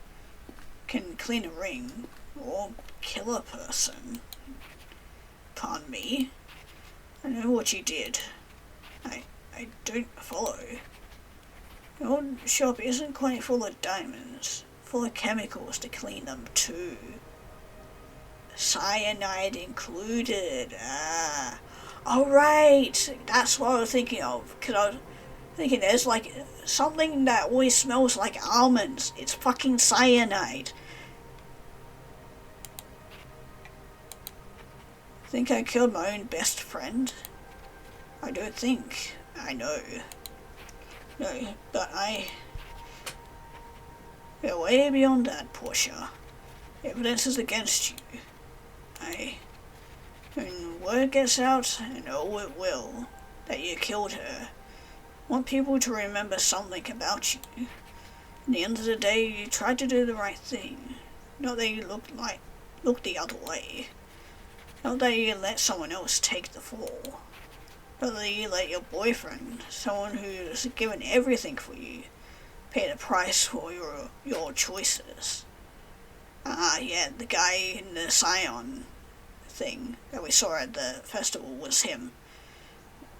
can clean a ring or kill a person. Pardon me. I know what you did. I don't follow. Your shop isn't quite full of diamonds, full of chemicals to clean them too. Cyanide included. Alright, that's what I was thinking of, because I was thinking there's like something that always smells like almonds. It's fucking cyanide. Think I killed my own best friend? I don't think. I know. No, but we're way beyond that, Portia. Evidence is against you. When word gets out, and oh it will, that you killed her, I want people to remember something about you. At the end of the day, you tried to do the right thing. Not that you looked the other way. Not that you let someone else take the fall. Not that you let your boyfriend, someone who's given everything for you, pay the price for your choices. Ah, yeah, the guy in the Scion thing that we saw at the festival was him.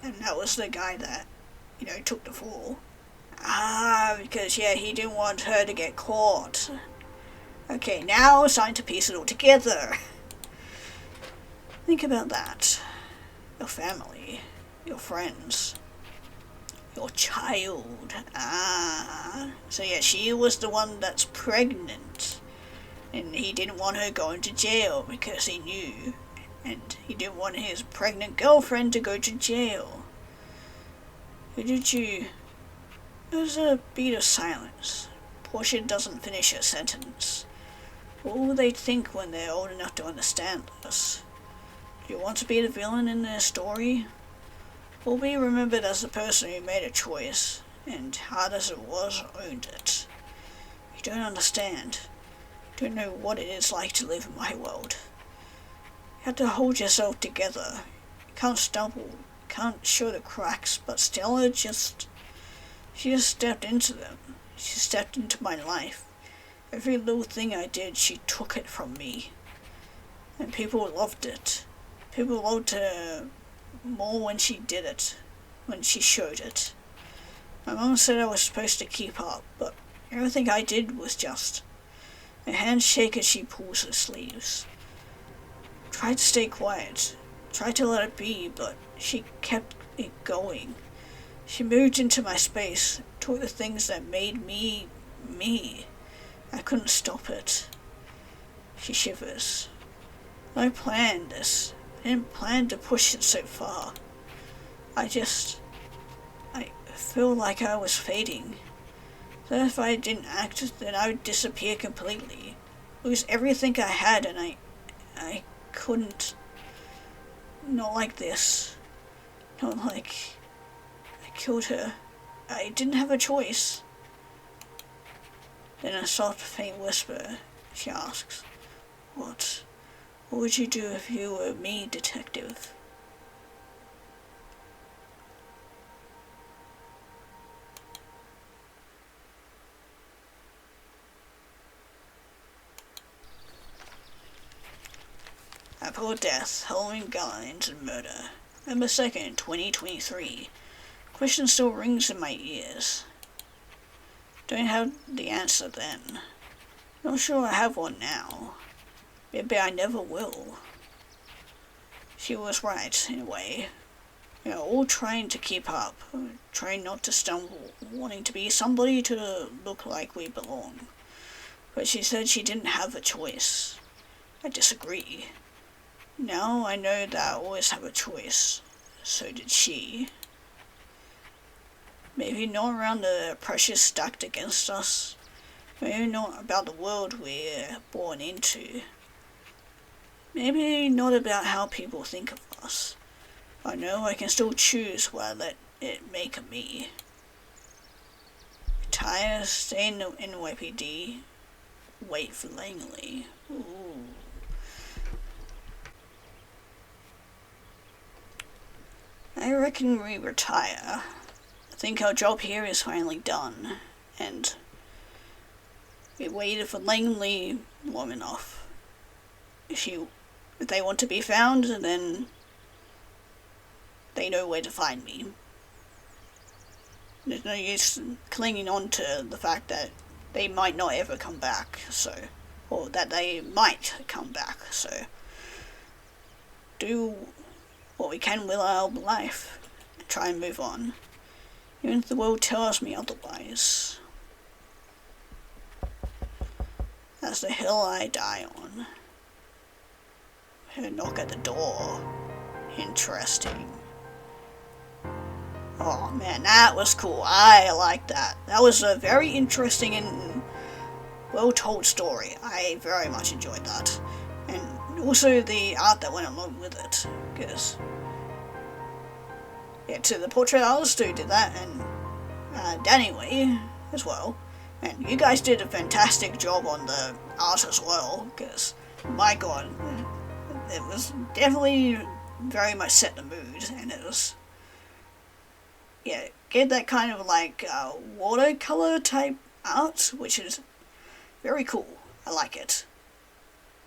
And that was the guy that, took the fall. Ah, because, yeah, he didn't want her to get caught. Okay, now it's time to piece it all together. Think about that. Your family, your friends, your child. Ah, so yeah, she was the one that's pregnant. And he didn't want her going to jail because he knew. And he didn't want his pregnant girlfriend to go to jail. Who did you... There's a beat of silence. Portia doesn't finish her sentence. What will they think when they're old enough to understand this? Do you want to be the villain in their story? Or be remembered as the person who made a choice, and hard as it was, owned it? You don't understand. You don't know what it is like to live in my world. You have to hold yourself together. You can't stumble. You can't show the cracks, but Stella she just stepped into them. She stepped into my life. Every little thing I did, she took it from me. And people loved it. People loved her more when she did it, when she showed it. My mom said I was supposed to keep up, but everything I did was just... Her hands shake as she pulls her sleeves. Tried to stay quiet. Tried to let it be, but she kept it going. She moved into my space, took the things that made me, me. I couldn't stop it. She shivers. I planned this. I didn't plan to push it so far. I feel like I was fading. That if I didn't act, then I would disappear completely. Lose everything I had, and I couldn't. Not like this. Not like I killed her. I didn't have a choice. Then a soft, faint whisper, she asks, What would you do if you were me, detective? Apple Death, Halloween Guidelines and Murder. November 2nd, 2023. Question still rings in my ears. Don't have the answer then. Not sure I have one now. Maybe I never will. She was right, in a way. We are all trying to keep up, trying not to stumble, wanting to be somebody to look like we belong. But she said she didn't have a choice. I disagree. Now I know that I always have a choice. So did she. Maybe not around the pressure stacked against us. Maybe not about the world we're born into. Maybe not about how people think of us. I know I can still choose what I let it make of me. Retire, stay in NYPD, wait for Langley. Ooh. I reckon we retire. I think our job here is finally done, and we waited for Langley long enough. If they want to be found, then they know where to find me. There's no use clinging on to the fact that they might not ever come back, or that they might come back, so do what we can with our life and try and move on, even if the world tells me otherwise. That's the hill I die on. Her knock at the door. Interesting. Oh man, that was cool. I like that. That was a very interesting and well-told story. I very much enjoyed that. And also the art that went along with it. Because, yeah, to the portrait artist who did that, and Danny Way as well. And you guys did a fantastic job on the art as well, because, my god, it was definitely very much set the mood, and it was, yeah, get that kind of like watercolor type art, which is very cool. I like it.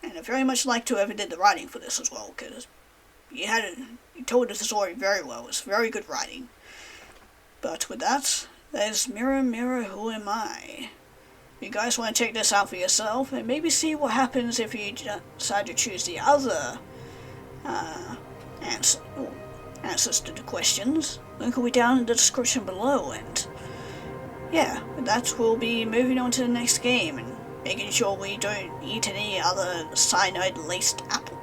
And I very much liked whoever did the writing for this as well, because you told the story very well. It's very good writing. But with that, there's Mirror, Mirror, Who Am I? You guys want to check this out for yourself and maybe see what happens if you decide to choose the other answers to the questions. Link will be down in the description below, and yeah, with that we'll be moving on to the next game and making sure we don't eat any other cyanide-laced apples.